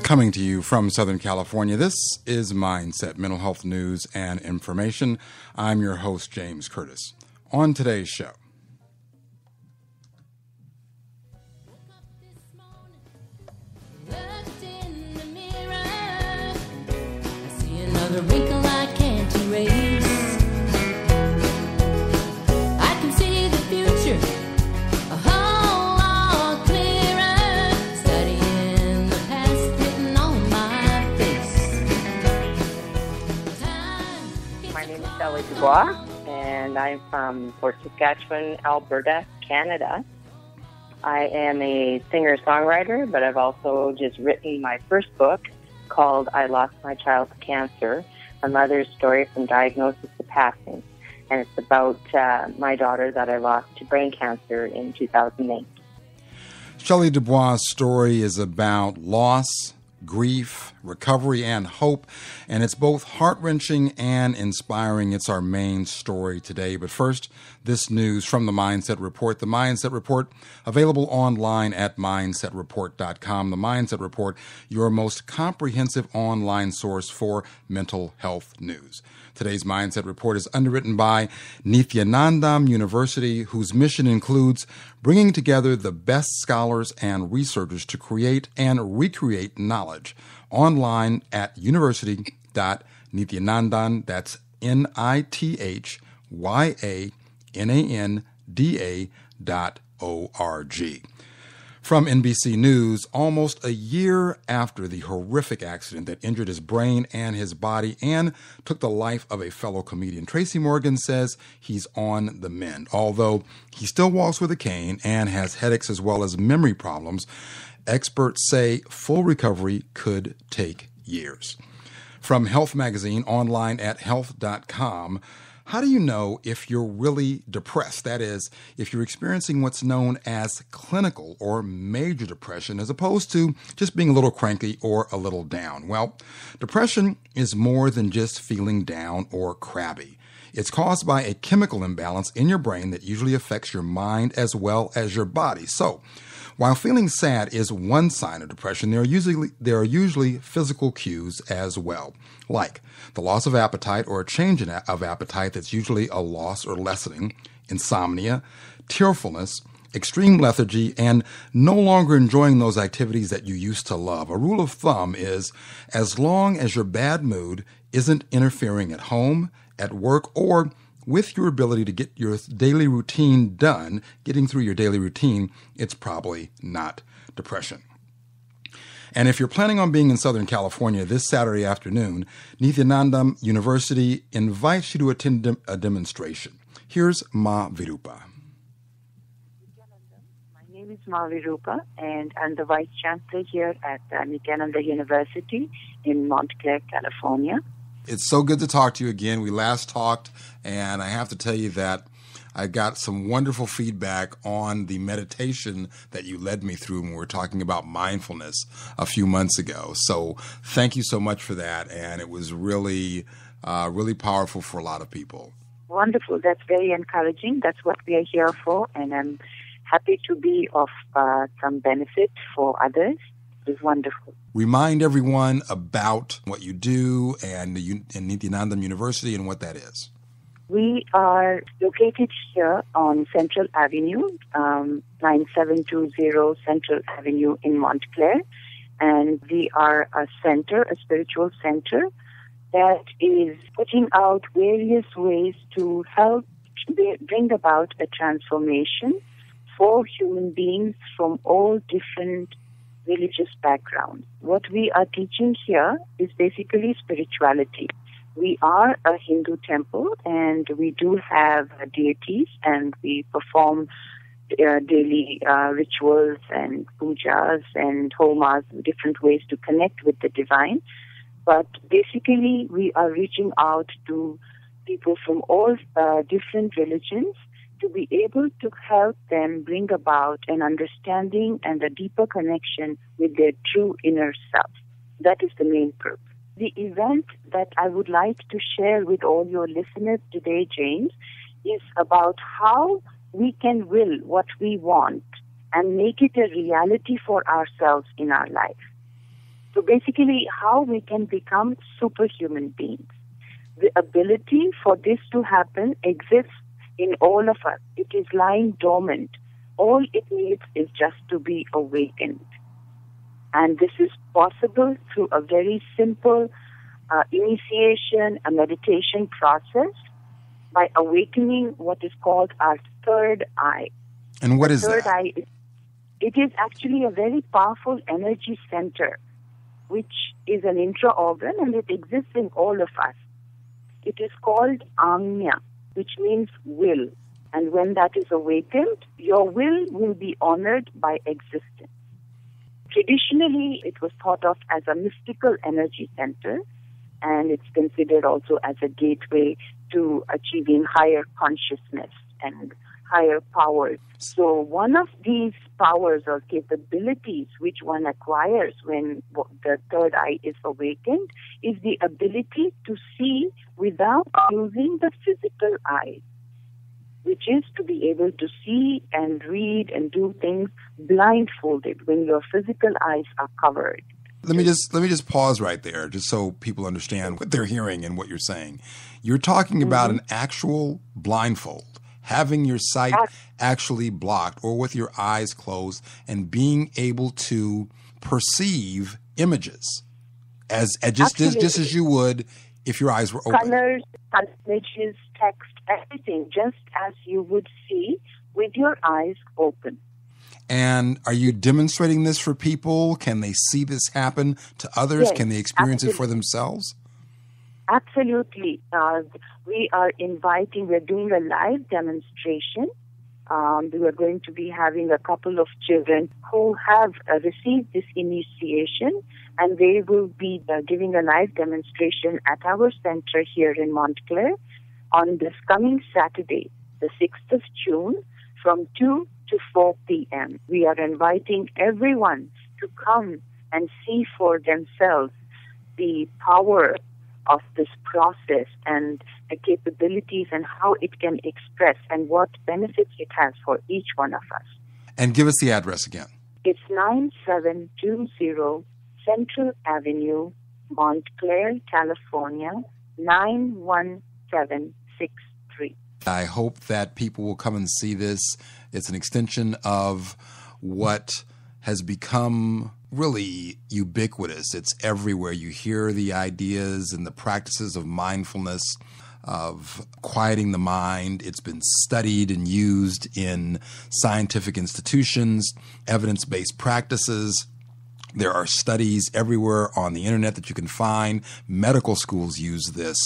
Coming to you from Southern California, this is Mindset, mental health news and information. I'm your host, James Curtis. On today's show, the wrinkle I can't erase. I can see the future a whole lot clearer, studying the past written on my face. My name is Shelley Dubois, and I'm from Fort Saskatchewan, Alberta, Canada. I am a singer-songwriter, but I've also just written my first book, called I Lost My Child to Cancer, a mother's story from diagnosis to passing. And it's about my daughter that I lost to brain cancer in 2008. Shelley Dubois' story is about loss, grief, recovery, and hope, and it's both heart-wrenching and inspiring. It's our main story today. But first, this news from the Mindset Report. The Mindset Report, available online at mindsetreport.com. The Mindset Report, your most comprehensive online source for mental health news. Today's Mindset Report is underwritten by Nithyanandam University, whose mission includes bringing together the best scholars and researchers to create and recreate knowledge. Online at university.nithyanandam, that's NITHYANANDA.org. From NBC News, almost a year after the horrific accident that injured his brain and his body and took the life of a fellow comedian, Tracy Morgan says he's on the mend. Although he still walks with a cane and has headaches as well as memory problems, experts say full recovery could take years. From Health Magazine, online at health.com, how do you know if you're really depressed? That is, if you're experiencing what's known as clinical or major depression, as opposed to just being a little cranky or a little down. Well, depression is more than just feeling down or crabby. It's caused by a chemical imbalance in your brain that usually affects your mind as well as your body. So, while feeling sad is one sign of depression, there are usually physical cues as well, like the loss of appetite or a change of appetite that's usually a loss or lessening, insomnia, tearfulness, extreme lethargy, and no longer enjoying those activities that you used to love. A rule of thumb is as long as your bad mood isn't interfering at home, at work, or with your ability to get your daily routine done, getting through your daily routine, it's probably not depression. And if you're planning on being in Southern California this Saturday afternoon, Nithyanandam University invites you to attend a demonstration. Here's Ma Virupa. My name is Ma Virupa, and I'm the Vice Chancellor here at Nithyananda University in Montclair, California. It's so good to talk to you again. We last talked, and I have to tell you that I got some wonderful feedback on the meditation that you led me through when we were talking about mindfulness a few months ago. So thank you so much for that, and it was really, really powerful for a lot of people. Wonderful. That's very encouraging. That's what we are here for, and I'm happy to be of some benefit for others. It was wonderful. Remind everyone about what you do and Nithyanandam University and what that is. We are located here on Central Avenue, 9720 Central Avenue in Montclair. And we are a center, a spiritual center, that is putting out various ways to help bring about a transformation for human beings from all different religious backgrounds. What we are teaching here is basically spirituality. We are a Hindu temple, and we do have deities, and we perform daily rituals and pujas and homas, different ways to connect with the divine. But basically, we are reaching out to people from all different religions to be able to help them bring about an understanding and a deeper connection with their true inner self. That is the main purpose. the event that I would like to share with all your listeners today, James, is about how we can will what we want and make it a reality for ourselves in our life. So basically, how we can become superhuman beings. The ability for this to happen exists in all of us. It is lying dormant. All it needs is just to be awakened. And this is possible through a very simple initiation, a meditation process by awakening what is called our third eye. And what is Third that? eye, it is actually a very powerful energy center, which is an intra-organ, and it exists in all of us. It is called Agnya, which means will. And when that is awakened, your will be honored by existence. Traditionally, it was thought of as a mystical energy center, and it's considered also as a gateway to achieving higher consciousness and higher powers. So one of these powers or capabilities which one acquires when the third eye is awakened is the ability to see without using the physical eye, which is to be able to see and read and do things blindfolded when your physical eyes are covered. Let me just pause right there, just so people understand what they're hearing and what you're saying. You're talking about an actual blindfold, having your sight actually blocked or with your eyes closed, and being able to perceive images as just as you would if your eyes were open. Colors, images, text, everything, just as you would see with your eyes open. And are you demonstrating this for people? Can they see this happen to others? Yes, Can they experience it for themselves? Absolutely. We are we're doing a live demonstration. We are going to be having a couple of children who have received this initiation, and they will be giving a live demonstration at our center here in Montclair on this coming Saturday, the 6th of June, from 2 to 4 p.m. We are inviting everyone to come and see for themselves the power of this process and the capabilities and how it can express and what benefits it has for each one of us. And give us the address again. It's 9720 Central Avenue, Montclair, California, 91763. I hope that people will come and see this. It's an extension of what has become really ubiquitous. It's everywhere. You hear the ideas and the practices of mindfulness, of quieting the mind. It's been studied and used in scientific institutions, evidence-based practices. There are studies everywhere on the internet that you can find. Medical schools use this.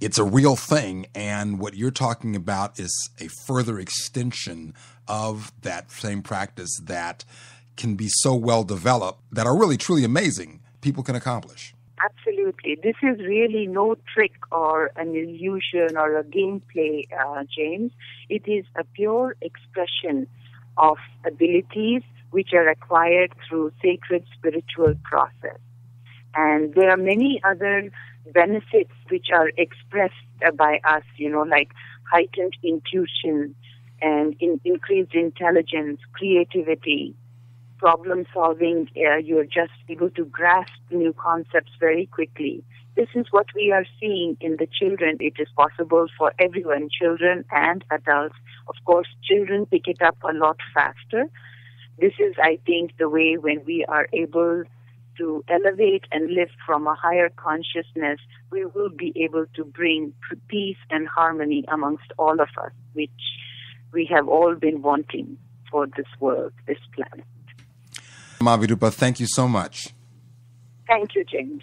It's a real thing, and what you're talking about is a further extension of that same practice that can be so well developed that are really truly amazing people can accomplish. Absolutely. This is really no trick or an illusion or a gameplay, James. It is a pure expression of abilities which are acquired through sacred spiritual process. And there are many other benefits which are expressed by us, like heightened intuition and increased intelligence, creativity, problem solving. You're just able to grasp new concepts very quickly. This is what we are seeing in the children. It is possible for everyone, children and adults. Of course, children pick it up a lot faster. This is, I think, the way when we are able to elevate and live from a higher consciousness, we will be able to bring peace and harmony amongst all of us, which we have all been wanting for this world, this planet. Mavirupa, thank you so much. Thank you, James.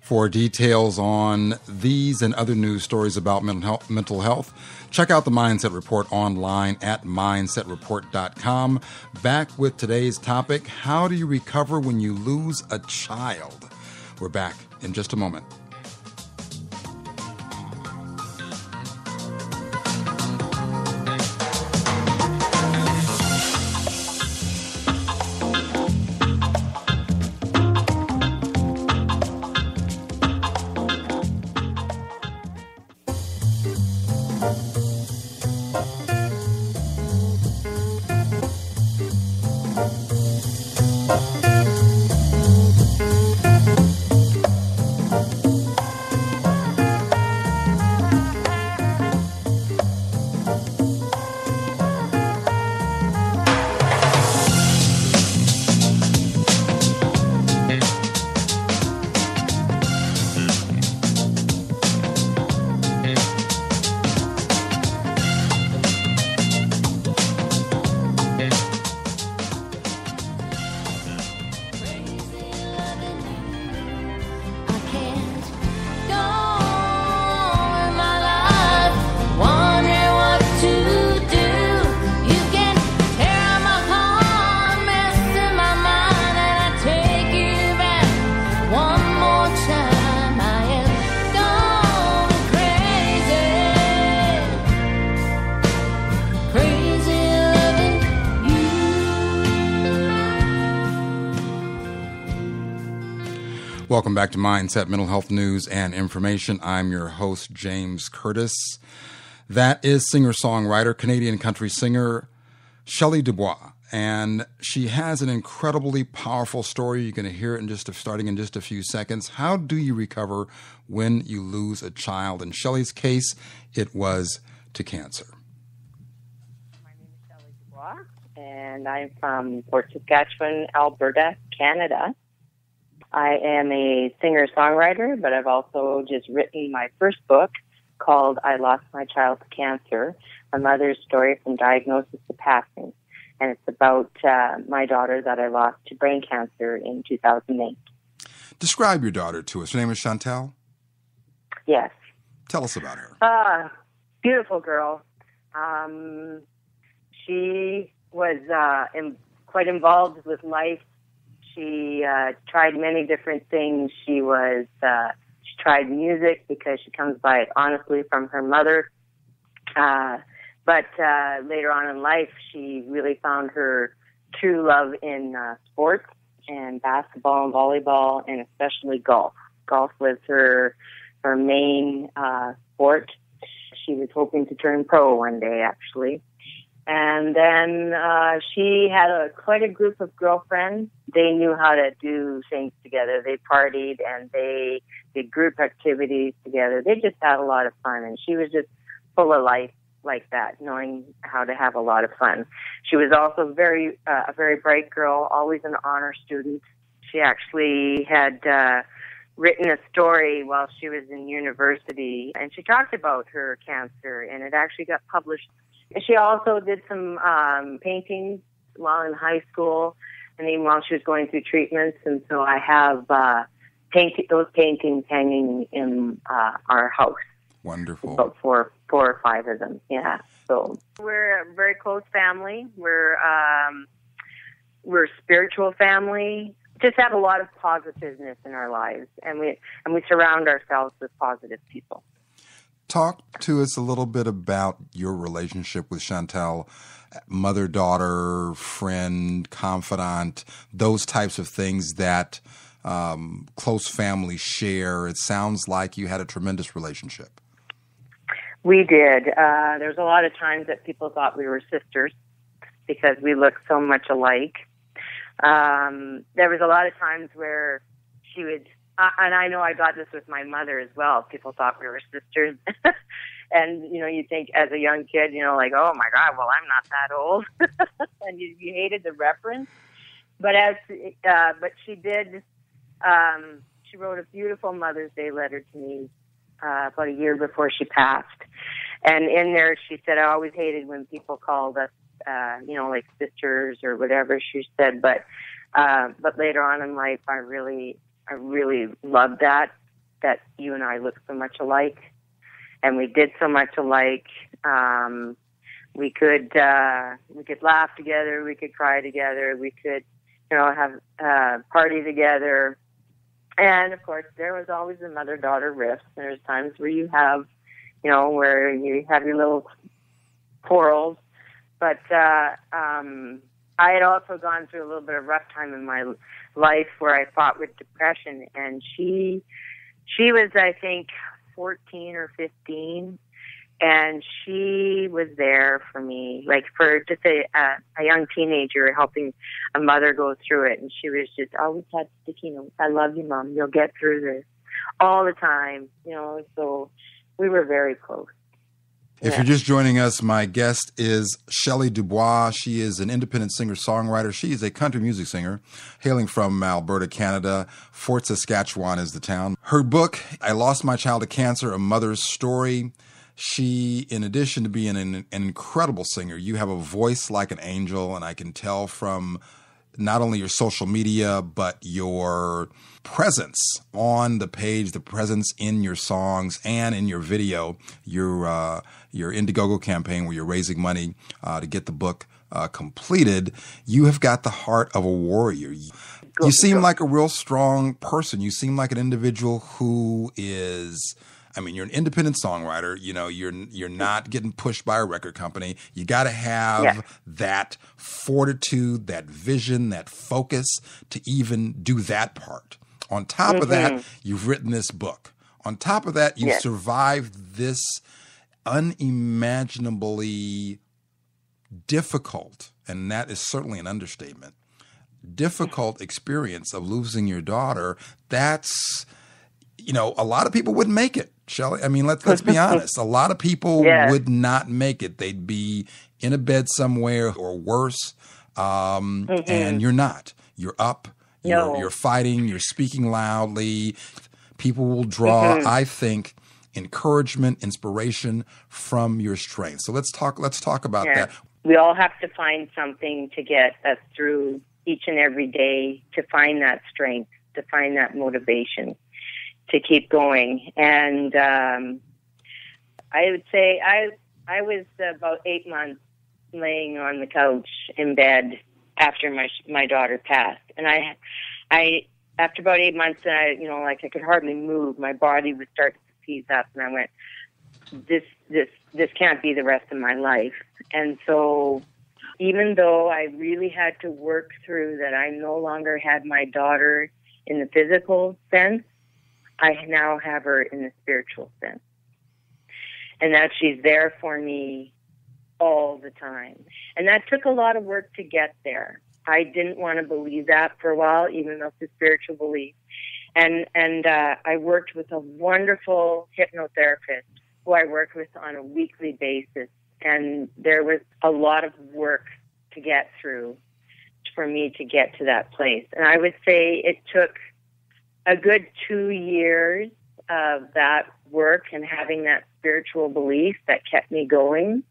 For details on these and other news stories about mental health, check out the Mindset Report online at mindsetreport.com. Back with today's topic, how do you recover when you lose a child? We're back in just a moment. Welcome back to Mindset Mental Health News and Information. I'm your host, James Curtis. That is singer-songwriter, Canadian country singer, Shelley Dubois. And she has an incredibly powerful story. You're going to hear it starting in just a few seconds. How do you recover when you lose a child? In Shelley's case, it was to cancer. My name is Shelley Dubois, and I'm from Fort Saskatchewan, Alberta, Canada. I am a singer-songwriter, but I've also just written my first book called I Lost My Child to Cancer, a mother's story from diagnosis to passing. And it's about my daughter that I lost to brain cancer in 2008. Describe your daughter to us. Her name is Chantel? Yes. Tell us about her. Beautiful girl. She was quite involved with life. She tried many different things. She tried music because she comes by it honestly from her mother. But later on in life, she really found her true love in sports and basketball and volleyball, and especially golf. Golf was her main sport. She was hoping to turn pro one day, actually. And then she had quite a group of girlfriends. They knew how to do things together. They partied and they did group activities together. They just had a lot of fun, and she was just full of life like that, knowing how to have a lot of fun. She was also a very bright girl, always an honor student. She actually had written a story while she was in university, and she talked about her cancer, and it actually got published. She also did some paintings while in high school, and even while she was going through treatments. And so I have those paintings hanging in our house. Wonderful. About four or five of them. Yeah. So we're a very close family. We're a spiritual family. Just have a lot of positiveness in our lives, and we surround ourselves with positive people. Talk to us a little bit about your relationship with Chantel, mother, daughter, friend, confidant, those types of things that close families share. It sounds like you had a tremendous relationship. We did. There's a lot of times that people thought we were sisters because we looked so much alike. There was a lot of times where she would... and I know I got this with my mother as well. People thought we were sisters. And, you think as a young kid, like, oh, my God, well, I'm not that old. And you hated the reference. But but she did, she wrote a beautiful Mother's Day letter to me about a year before she passed. And in there, she said, I always hated when people called us, like sisters or whatever, she said. But later on in life, I really loved that you and I look so much alike, and we did so much alike. We could laugh together, we could cry together, we could, have party together. And of course, there was always a mother-daughter rift. There's times where you have, where you have your little quarrels. But I had also gone through a little bit of rough time in my life where I fought with depression, and she was, I think, 14 or 15, and she was there for me, like for just a young teenager helping a mother go through it, and she was just always had sticky notes. I love you, Mom. You'll get through this, all the time, so we were very close. If you're just joining us, my guest is Shelley Dubois. She is an independent singer-songwriter. She is a country music singer hailing from Alberta, Canada. Fort Saskatchewan is the town. Her book, I Lost My Child to Cancer, A Mother's Story. She, in addition to being an incredible singer, you have a voice like an angel, and I can tell from not only your social media, but your presence on the page, the presence in your songs and in your video, your Indiegogo campaign where you're raising money to get the book completed. You have got the heart of a warrior. You seem like a real strong person. You seem like an individual who is... you're an independent songwriter. You're not getting pushed by a record company. You got to have that fortitude, that vision, that focus to even do that part On top of that, you've written this book. On top of that, you've survived this unimaginably difficult, and that is certainly an understatement, difficult experience of losing your daughter. That's, a lot of people wouldn't make it, Shelley. I mean, let's be honest. A lot of people would not make it. They'd be in a bed somewhere or worse, and you're not. You're up. You're fighting. You're speaking loudly. People will draw, I think, encouragement, inspiration from your strength. So let's talk about that. We all have to find something to get us through each and every day, to find that strength, to find that motivation, to keep going. And I would say I was about 8 months laying on the couch in bed after my daughter passed, and I after about 8 months, I could hardly move. My body was starting to seize up, and I went, this can't be the rest of my life. And so, even though I really had to work through that, I no longer had my daughter in the physical sense. I now have her in the spiritual sense, and that she's there for me all the time. And that took a lot of work to get there. I didn't want to believe that for a while, even though it's a spiritual belief. And I worked with a wonderful hypnotherapist who I worked with on a weekly basis. And there was a lot of work to get through for me to get to that place. And I would say it took a good 2 years of that work and having that spiritual belief that kept me going.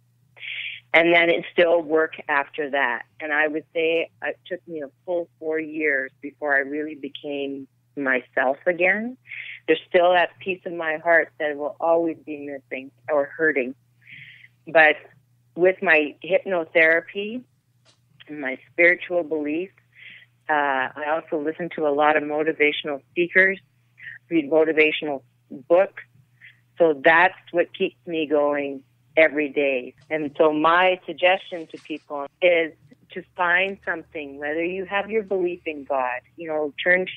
And then it still worked after that. And I would say it took me a full 4 years before I really became myself again. There's still that piece of my heart that will always be missing or hurting. But with my hypnotherapy and my spiritual belief, I also listen to a lot of motivational speakers, read motivational books. So that's what keeps me going every day. And so my suggestion to people is to find something, whether you have your belief in God, turn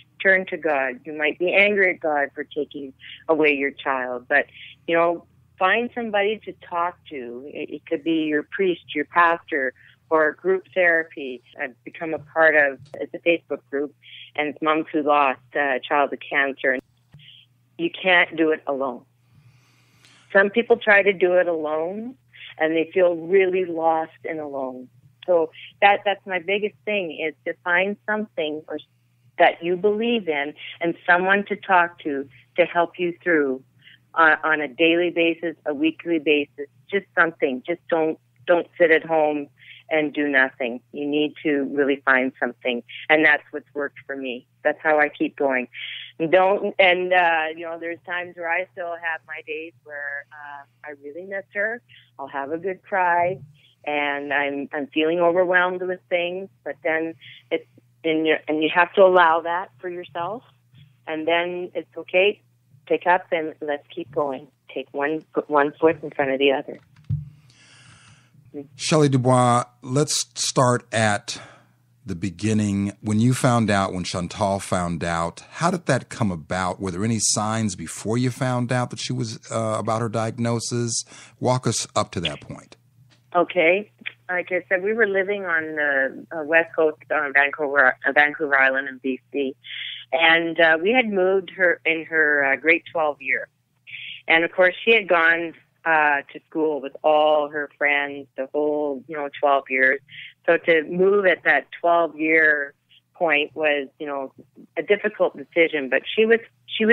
to God. You might be angry at God for taking away your child, but, find somebody to talk to. It could be your priest, your pastor, or group therapy. I've become a part of, it's a Facebook group, and it's moms who lost a child to cancer. You can't do it alone. Some people try to do it alone, and they feel really lost and alone. So that's my biggest thing, is to find something that you believe in and someone to talk to help you through on a daily basis, a weekly basis. Just something. Just don't sit at home and do nothing. You need to really find something, and that's what's worked for me. That's how I keep going. There's times where I still have my days where I really miss her. I'll have a good cry, and I'm feeling overwhelmed with things. But then you have to allow that for yourself, and then it's okay. Pick up and let's keep going. Put one foot in front of the other. Shelley Dubois, let's start at the beginning. When Chantal found out, how did that come about? Were there any signs before you found out that she was about her diagnosis? Walk us up to that point. Okay. Like I said, we were living on the west coast on Vancouver Island in BC, and we had moved her in her grade 12 year. And, of course, she had gone to school with all her friends the whole, 12 years. So to move at that 12-year point was, a difficult decision, but she was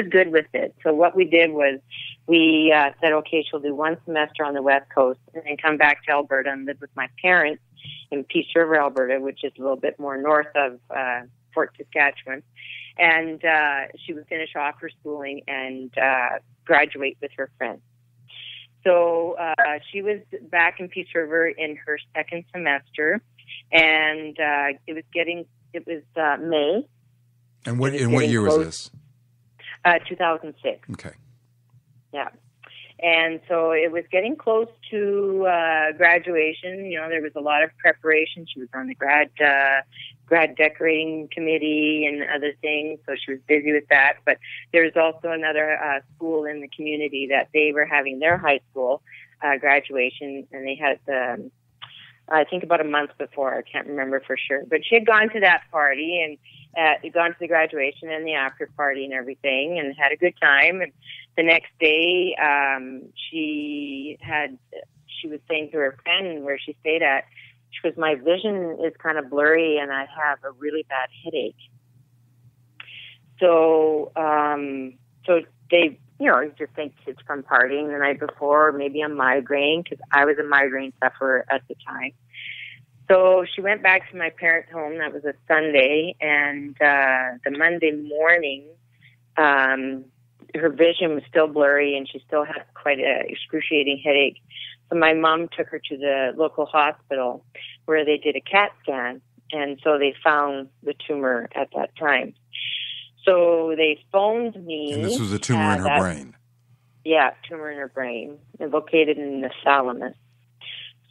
good with it. So what we did was we said, okay, she'll do one semester on the West Coast and then come back to Alberta and live with my parents in Peace River, Alberta, which is a little bit more north of Fort Saskatchewan. And she would finish off her schooling and graduate with her friends. So she was back in Peace River in her second semester, and it was May. And what year was this? 2006. Okay. Yeah. And so it was getting close to graduation. There was a lot of preparation. She was on the grad decorating committee and other things, so she was busy with that. But there's also another school in the community that they were having their high school graduation, and they had I think about a month before. I can't remember for sure. But she had gone to that party and gone to the graduation and the after party and everything and had a good time. And the next day, she was saying to her friend where she stayed at, she goes, my vision is kind of blurry and I have a really bad headache. So, they, you just think it's from partying the night before, or maybe a migraine, because I was a migraine sufferer at the time. So she went back to my parents' home. That was a Sunday, and the Monday morning, her vision was still blurry, and she still had quite an excruciating headache. So my mom took her to the local hospital where they did a CAT scan, and so they found the tumor at that time. So they phoned me. And this was a tumor in her brain. Yeah, tumor in her brain, located in the thalamus.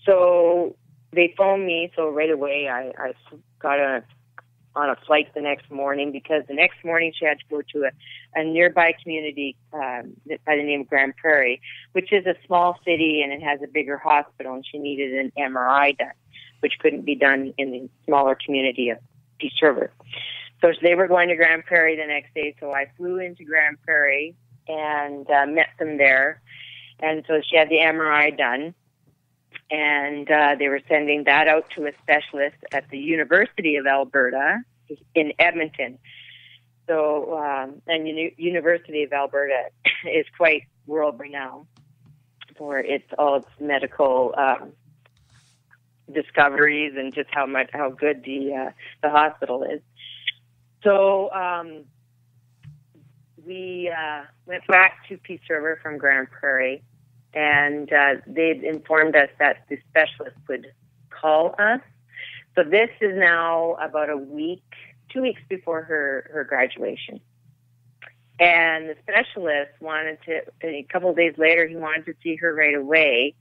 So they phoned me. So right away, I got on a flight the next morning, because the next morning she had to go to a nearby community by the name of Grand Prairie, which is a small city and it has a bigger hospital, and she needed an MRI done, which couldn't be done in the smaller community of Peace River. So they were going to Grand Prairie the next day, so I flew into Grand Prairie and met them there. And so she had the MRI done, and they were sending that out to a specialist at the University of Alberta in Edmonton. So, and University of Alberta is quite world-renowned for all its medical discoveries and just how good the hospital is. So we went back to Peace River from Grand Prairie, and they'd informed us that the specialist would call us. So this is now about 2 weeks before her graduation. And the specialist a couple of days later, he wanted to see her right away.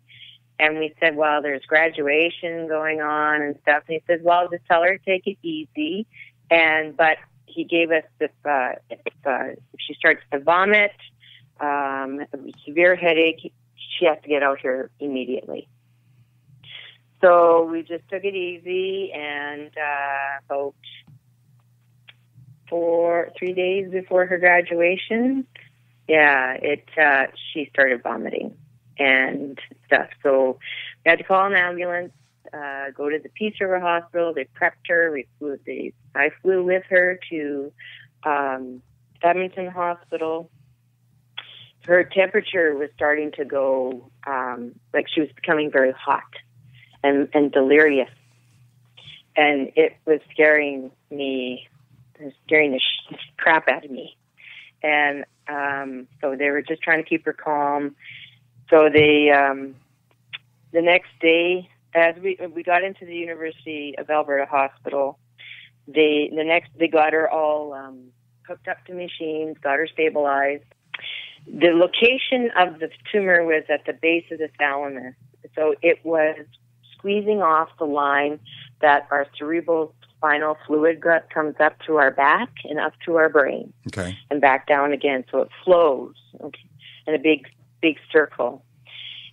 And we said, well, there's graduation going on and stuff. And he said, well, just tell her to take it easy. But he gave us if she starts to vomit, severe headache, she has to get out here immediately. So we just took it easy, and about 3 days before her graduation, she started vomiting and stuff. So we had to call an ambulance. Go to the Peace River Hospital. They prepped her. I flew with her to Edmonton Hospital. Her temperature was starting to go, she was becoming very hot and delirious. And it was scaring me. It was scaring the crap out of me. And so they were just trying to keep her calm. So they, the next day, as we got into the University of Alberta Hospital, they got her all hooked up to machines, got her stabilized. The location of the tumor was at the base of the thalamus, so it was squeezing off the line that our cerebral spinal fluid comes up to our back and up to our brain, and back down again. So it flows in a big circle.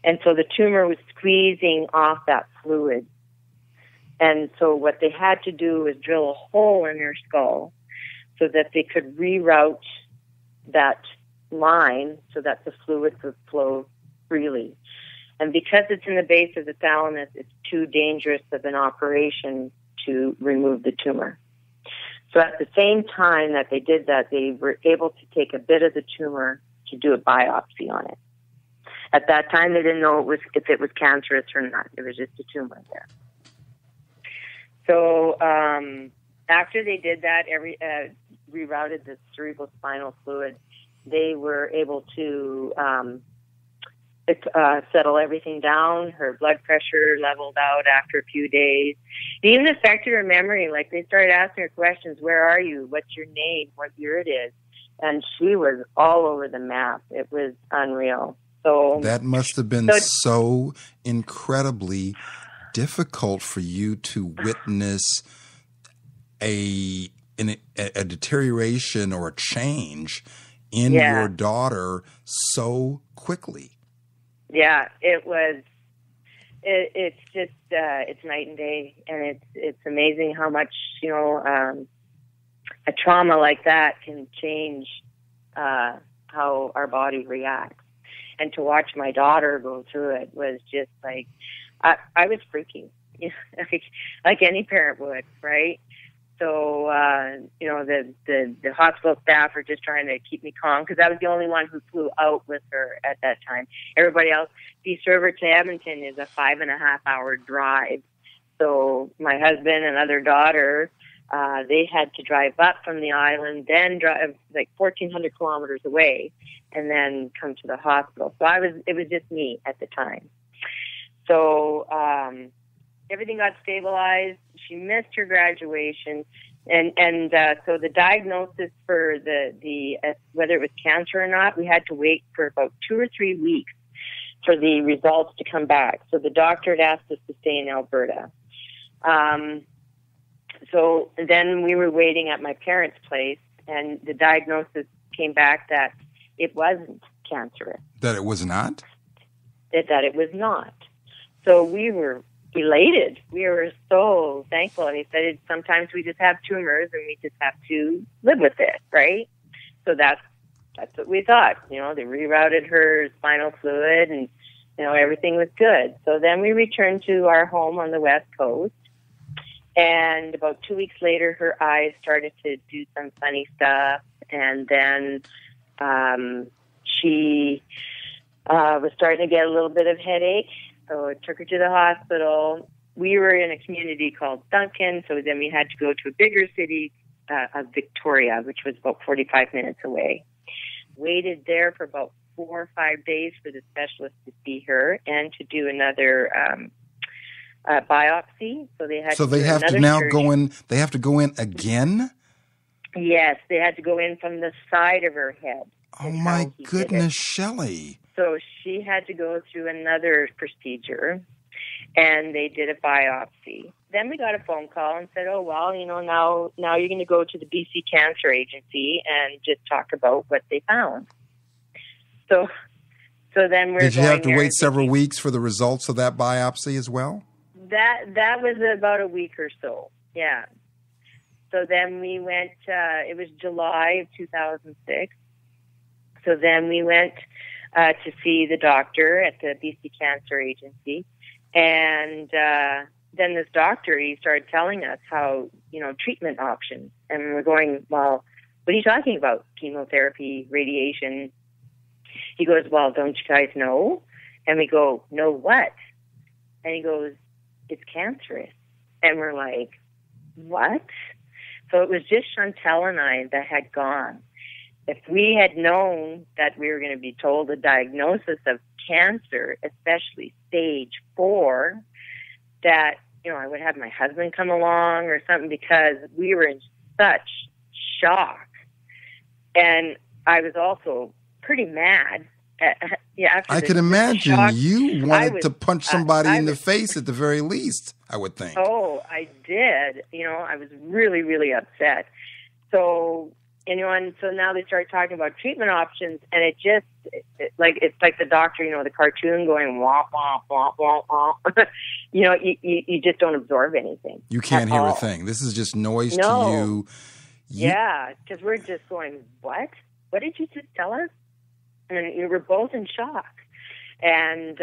And so the tumor was squeezing off that fluid. And so what they had to do was drill a hole in her skull so that they could reroute that line so that the fluid would flow freely. And because it's in the base of the thalamus, it's too dangerous of an operation to remove the tumor. So at the same time that they did that, they were able to take a bit of the tumor to do a biopsy on it. At that time, they didn't know if it was cancerous or not. It was just a tumor there. So after they did that, rerouted the cerebral spinal fluid, they were able to settle everything down. Her blood pressure leveled out after a few days. It even affected her memory. Like, they started asking her questions: where are you? What's your name? What year it is? And she was all over the map. It was unreal. So that must have been so incredibly difficult for you to witness a deterioration or a change in your daughter so quickly. Yeah, it was. It's just it's night and day, and it's amazing how much a trauma like that can change how our body reacts. And to watch my daughter go through it was just like I was freaking, like any parent would, right? So, the hospital staff are just trying to keep me calm because I was the only one who flew out with her at that time. Everybody else, East River to Edmonton is a 5.5-hour drive. So my husband and other daughter, they had to drive up from the island, then drive like 1,400 kilometers away, and then come to the hospital. So it was just me at the time. So, everything got stabilized. She missed her graduation, and so the diagnosis for the whether it was cancer or not, we had to wait for about 2 or 3 weeks for the results to come back. So the doctor had asked us to stay in Alberta. So then we were waiting at my parents' place, and the diagnosis came back that it wasn't cancerous. That it was not? That it was not. So we were elated. We were so thankful. And he said, sometimes we just have tumors and we just have to live with it, right? So that's what we thought. They rerouted her spinal fluid and, everything was good. So then we returned to our home on the West Coast. And about 2 weeks later, her eyes started to do some funny stuff. And then she was starting to get a little bit of headache. So I took her to the hospital. We were in a community called Duncan, so then we had to go to a bigger city of Victoria, which was about 45 minutes away. Waited there for about 4 or 5 days for the specialist to see her and to do another biopsy. So they had. So they have to now go in. They have to go in again. Yes, they had to go in from the side of her head. Oh my goodness, Shelley. So she had to go through another procedure, and they did a biopsy. Then we got a phone call and said, oh, well, now you're going to go to the BC Cancer Agency and just talk about what they found. So then we're Did you have to there wait several weeks for the results of that biopsy as well? That was about a week or so, yeah. So then we went, it was July of 2006. So then we went to see the doctor at the BC Cancer Agency. And then this doctor, he started telling us how, treatment options. And we're going, well, what are you talking about? Chemotherapy, radiation. He goes, well, don't you guys know? And we go, know what? And he goes, it's cancerous. And we're like, what? So it was just Chantel and I that had gone. If we had known that we were going to be told a diagnosis of cancer, especially stage 4, that, I would have my husband come along or something because we were in such shock. And I was also pretty mad. I could imagine you wanted to punch somebody in the face at the very least, I would think. Oh, I did. I was really, really upset. So, and so now they started talking about treatment options, and it's like the doctor, the cartoon going womp, womp, womp, womp, womp. You just don't absorb anything. You can't hear a thing. This is just noise to you. Yeah, because we're just going, what? What did you just tell us? And we were both in shock. And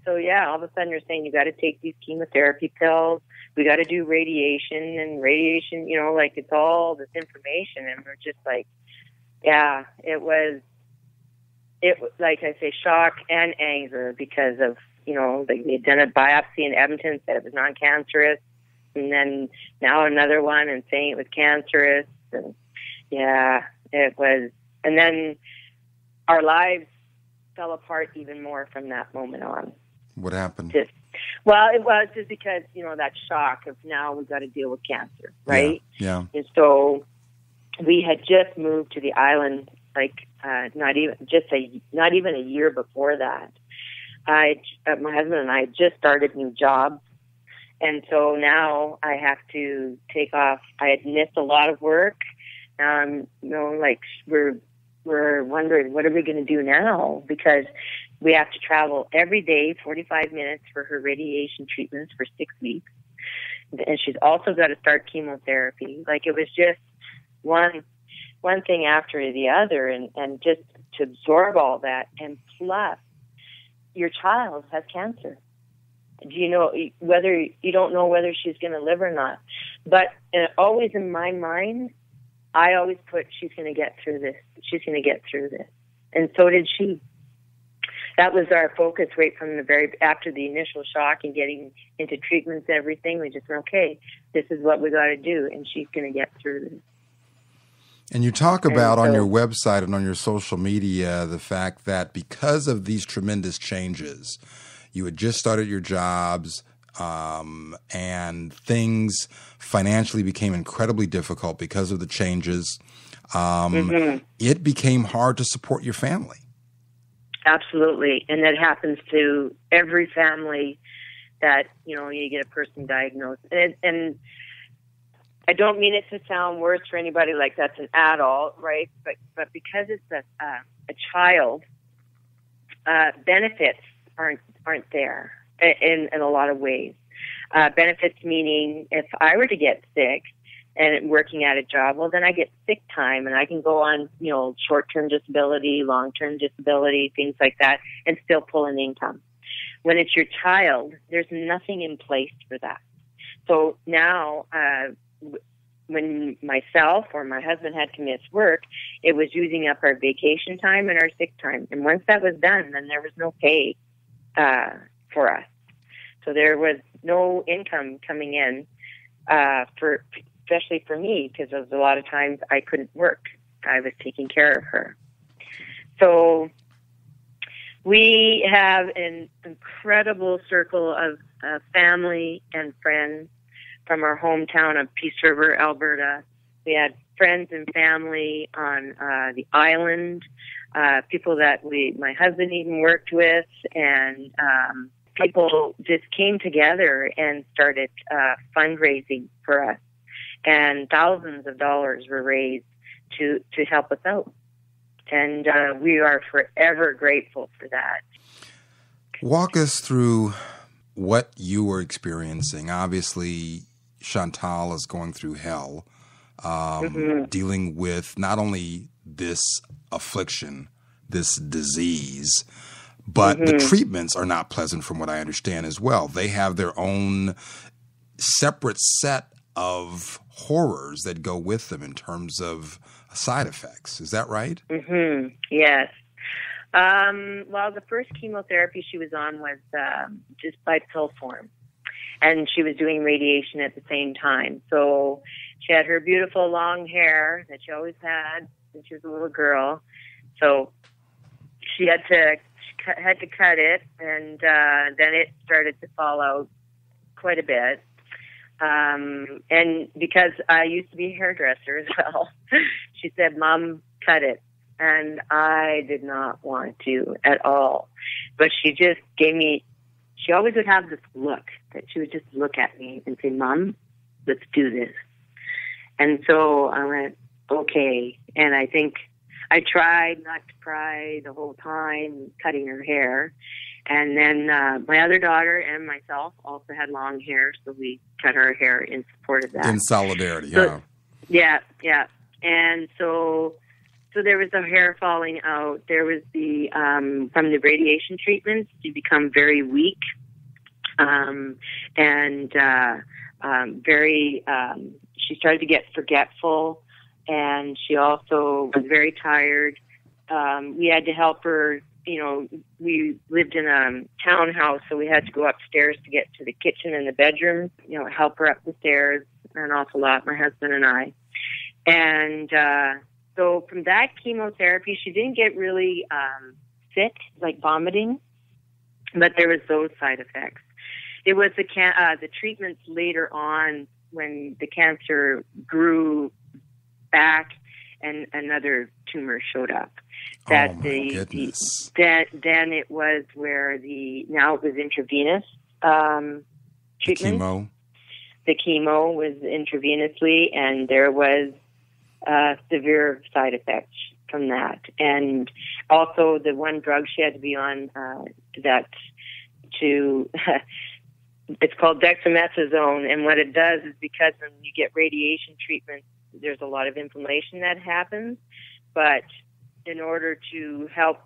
so, all of a sudden you're saying you got to take these chemotherapy pills. We got to do radiation, and radiation, it's all this information. And we're just like, it was like I say, shock and anger because of, they'd done a biopsy in Edmonton, said it was non-cancerous. And then now another one and saying it was cancerous. And it was. And then our lives fell apart even more from that moment on. What happened? It was just because, that shock of now we've got to deal with cancer, right? Yeah. And so we had just moved to the island, not even a year before that. My husband and I had just started new jobs, And so now I have to take off. I had missed a lot of work. Now I'm, like we're wondering, what are we going to do now? Because we have to travel every day, 45 minutes for her radiation treatments for 6 weeks. And she's also got to start chemotherapy. Like, it was just one thing after the other, and just to absorb all that. And plus, your child has cancer. Do you know whether you don't know whether she's going to live or not? But always in my mind, I always put, she's going to get through this. She's going to get through this. And so did she. That was our focus right from after the initial shock and getting into treatments and everything. We just went, okay, this is what we got to do, and she's going to get through this. And you talk about on your website and on your social media the fact that because of these tremendous changes, you had just started your jobs, and things financially became incredibly difficult because of the changes. It became hard to support your family. Absolutely. And that happens to every family that, you get a person diagnosed. And I don't mean it to sound worse for anybody like that's an adult, right? But because it's a child, benefits aren't there in a lot of ways. Benefits meaning if I were to get sick and working at a job, well, then I get sick time and I can go on, short-term disability, long-term disability, things like that, and still pull an income. When it's your child, there's nothing in place for that. So now, when myself or my husband had to miss work, it was using up our vacation time and our sick time. And once that was done, then there was no pay for us. So there was no income coming in especially for me, because there was a lot of times I couldn't work. I was taking care of her. So we have an incredible circle of family and friends from our hometown of Peace River, Alberta. We had friends and family on the island, people that my husband even worked with, and people just came together and started fundraising for us. And thousands of dollars were raised to help us out. And we are forever grateful for that. Walk us through what you were experiencing. Obviously, Chantal is going through hell, dealing with not only this affliction, this disease, but the treatments are not pleasant from what I understand as well. They have their own separate set of horrors that go with them in terms of side effects. Is that right? Yes. Well, the first chemotherapy she was on was just by pill form. And she was doing radiation at the same time. So she had her beautiful long hair that she always had since she was a little girl. So she had to cut it, and then it started to fall out quite a bit. And because I used to be a hairdresser as well, she said, "Mom, cut it." And I did not want to at all. But she just gave me, she always would have this look that she would just look at me and say, "Mom, let's do this." And so I went, okay. And I think I tried not to cry the whole time cutting her hair. And then my other daughter and myself also had long hair, so we cut her hair in support of that. In solidarity, so, yeah. And so there was the hair falling out. There was the from the radiation treatments, you become very weak, and very. She started to get forgetful, and she also was very tired. We had to help her. We lived in a townhouse, so we had to go upstairs to get to the kitchen and the bedroom, help her up the stairs an awful lot, my husband and I. And so from that chemotherapy, she didn't get really sick, like vomiting, but there was those side effects. It was the treatments later on when the cancer grew back and another tumor showed up. That then it was where now it was intravenous treatment. Chemo. the chemo was intravenously, and there was severe side effects from that. And also the one drug she had to be on it's called dexamethasone, and what it does is because when you get radiation treatment, there's a lot of inflammation that happens, but in order to help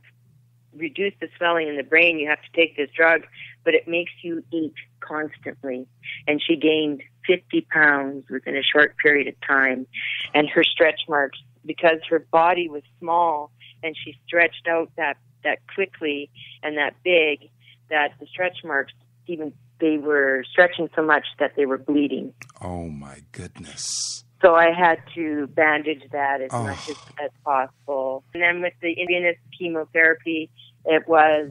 reduce the swelling in the brain, you have to take this drug, but it makes you eat constantly. And she gained 50 pounds within a short period of time. And her stretch marks, because her body was small and she stretched out that quickly and that big, that the stretch marks, even they were stretching so much that they were bleeding. Oh, my goodness. So I had to bandage that as much as possible. And then with the intravenous chemotherapy, it was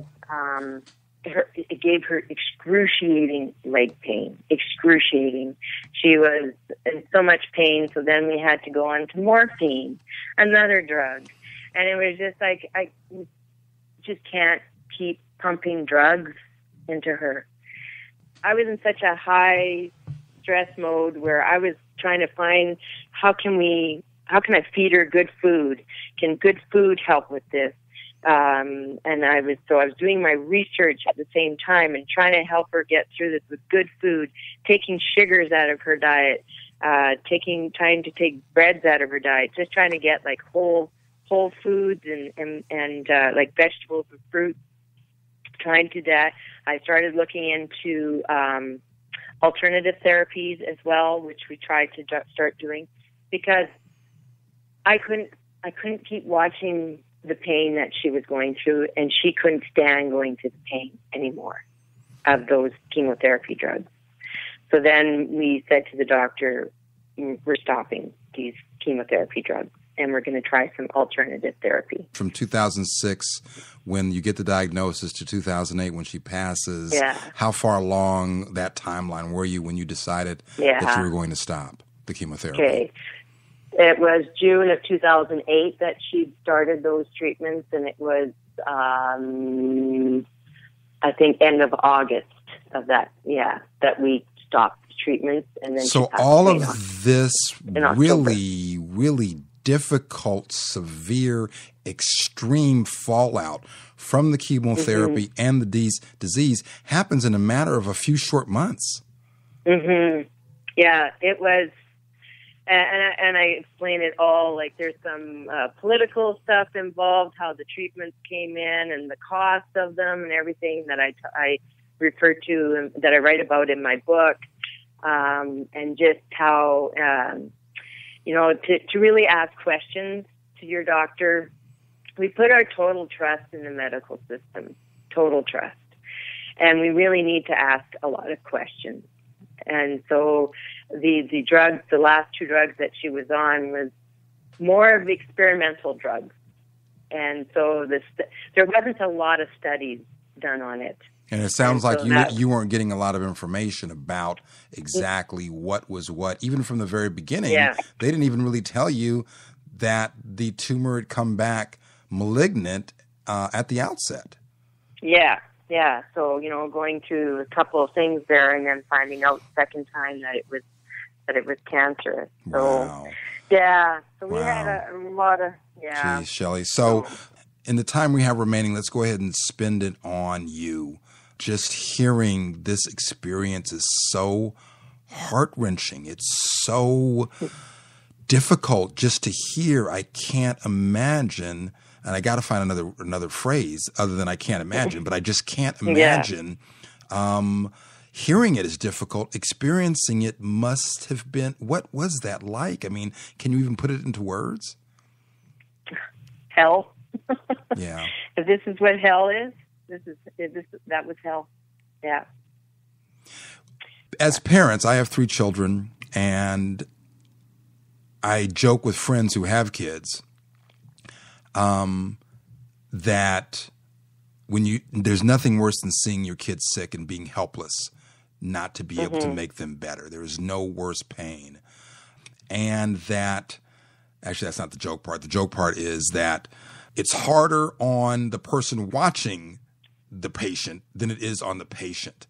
it gave her excruciating leg pain, excruciating. She was in so much pain, so then we had to go on to morphine, another drug. And it was just like, I just can't keep pumping drugs into her. I was in such a high stress mode where I was trying to find how can I feed her good food? Can good food help with this? And I was doing my research at the same time and trying to help her get through this with good food, taking sugars out of her diet, trying to take breads out of her diet, just trying to get like whole foods and like vegetables and fruits. Trying to do that. I started looking into alternative therapies as well, which we tried to start doing, because I couldn't keep watching the pain that she was going through, and she couldn't stand going through the pain anymore of those chemotherapy drugs. So then we said to the doctor, we're stopping these chemotherapy drugs, and we're going to try some alternative therapy. From 2006, when you get the diagnosis, to 2008, when she passes, how far along that timeline were you when you decided that you were going to stop the chemotherapy? Okay. It was June of 2008 that she started those treatments, and it was, I think, end of August of that, that we stopped treatments. And then so all of this really, really difficult, severe, extreme fallout from the chemotherapy and the disease happens in a matter of a few short months. Yeah, it was. And I explain it all, like there's some political stuff involved, how the treatments came in and the cost of them and everything that I refer to and that I write about in my book, and just how, to really ask questions to your doctor. We put our total trust in the medical system, total trust. And we really need to ask a lot of questions. And so the drugs, the last two drugs that she was on, was more of experimental drugs. And so there wasn't a lot of studies done on it. And it sounds like you weren't getting a lot of information about exactly what was what. Even from the very beginning, they didn't even really tell you that the tumor had come back malignant at the outset. Yeah. So, going through a couple of things there and then finding out second time that it was cancerous. So, wow. Yeah. So we had a lot of, Geez, Shelley. So in the time we have remaining, let's go ahead and spend it on you. Just hearing this experience is so heart-wrenching. It's so difficult just to hear. I can't imagine. And I got to find another phrase other than I can't imagine, but I just can't imagine. Hearing it is difficult. Experiencing it must have been, what was that like? I mean, can you even put it into words? Hell. Yeah. If this is what hell is, that was hell. Yeah. As parents, I have 3 children, and I joke with friends who have kids that there's nothing worse than seeing your kids sick and being helpless, not to be able to make them better. There is no worse pain. And that, actually, that's not the joke part. The joke part is that it's harder on the person watching the patient than it is on the patient.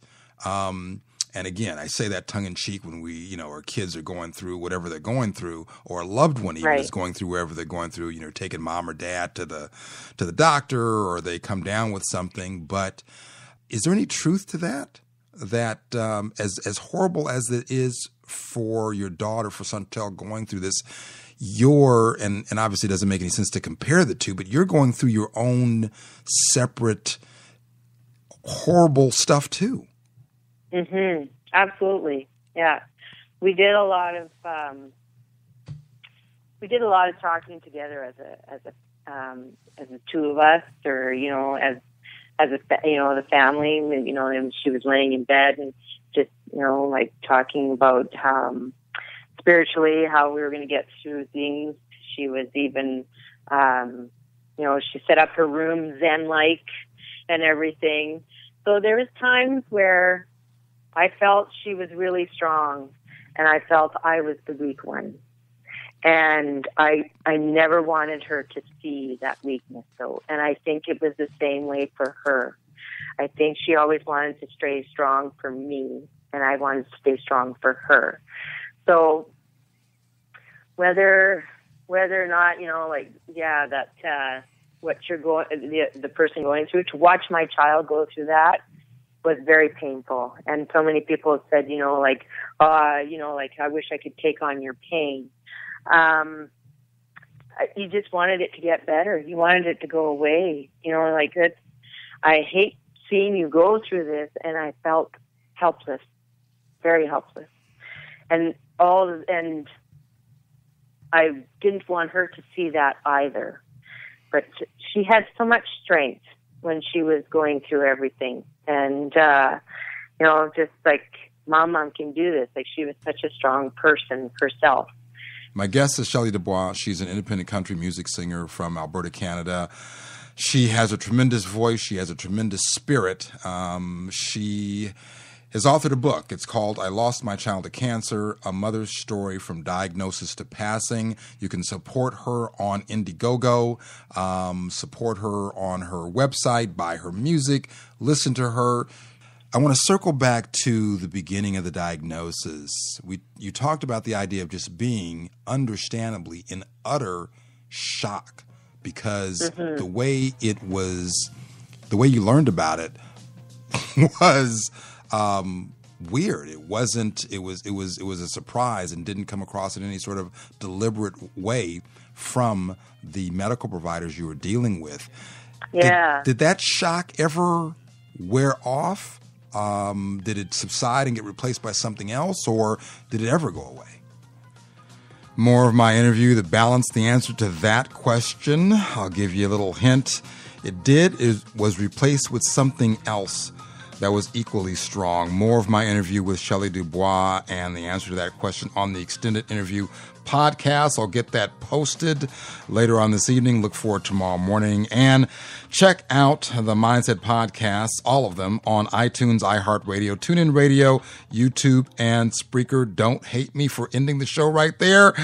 And again, I say that tongue in cheek when our kids are going through whatever they're going through, or a loved one even is going through wherever they're going through, taking mom or dad to the doctor, or they come down with something. But is there any truth to that? That as horrible as it is for your daughter, for Chantel, going through this, and obviously it doesn't make any sense to compare the two, but you're going through your own separate horrible stuff too. Mhm. Absolutely. Yeah. We did a lot of talking together as the two of us, or as the family. And she was laying in bed and just like talking about spiritually how we were going to get through things. She was even she set up her room Zen-like and everything. So there was times where I felt she was really strong, and I felt I was the weak one. And I never wanted her to see that weakness, though. And I think it was the same way for her. I think she always wanted to stay strong for me, and I wanted to stay strong for her. So whether or not, what you're the person going through, to watch my child go through that was very painful. And so many people have said, I wish I could take on your pain. You just wanted it to get better. You wanted it to go away. I hate seeing you go through this, and I felt helpless, very helpless. And I didn't want her to see that either. But she had so much strength when she was going through everything. And, just like, Mom can do this. Like, she was such a strong person herself. My guest is Shelley Dubois. She's an independent country music singer from Alberta, Canada. She has a tremendous voice. She has a tremendous spirit. She has authored a book. It's called I Lost My Child to Cancer, A Mother's Story from Diagnosis to Passing. You can support her on Indiegogo, support her on her website, buy her music, listen to her. I want to circle back to the beginning of the diagnosis. You talked about the idea of just being, understandably, in utter shock, because the way you learned about it was weird. It was a surprise and didn't come across in any sort of deliberate way from the medical providers you were dealing with. Yeah. Did that shock ever wear off? Did it subside and get replaced by something else, or did it ever go away? More of my interview that balanced the answer to that question. I'll give you a little hint. It was replaced with something else that was equally strong. More of my interview with Shelley Dubois and the answer to that question on the extended interview podcast. I'll get that posted later on this evening. Look forward to tomorrow morning. And check out the Mindset podcasts, all of them, on iTunes, iHeartRadio, TuneIn Radio, YouTube, and Spreaker. Don't hate me for ending the show right there.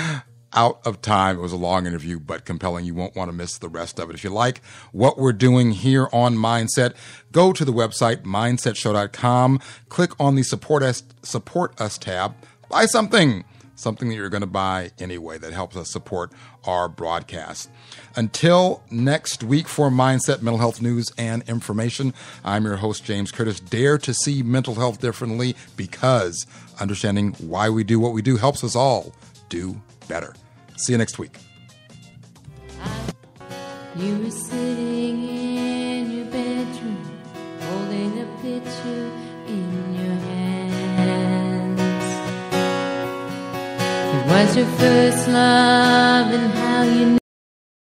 Out of time. It was a long interview, but compelling. You won't want to miss the rest of it. If you like what we're doing here on Mindset, go to the website, mindsetshow.com. Click on the Support Us tab. Buy something that you're going to buy anyway that helps us support our broadcast. Until next week for Mindset, mental health news and information, I'm your host, James Curtis. Dare to see mental health differently, because understanding why we do what we do helps us all do better. See you next week. You were sitting in your bedroom, holding a picture in your hands. It was your first love, and how you knew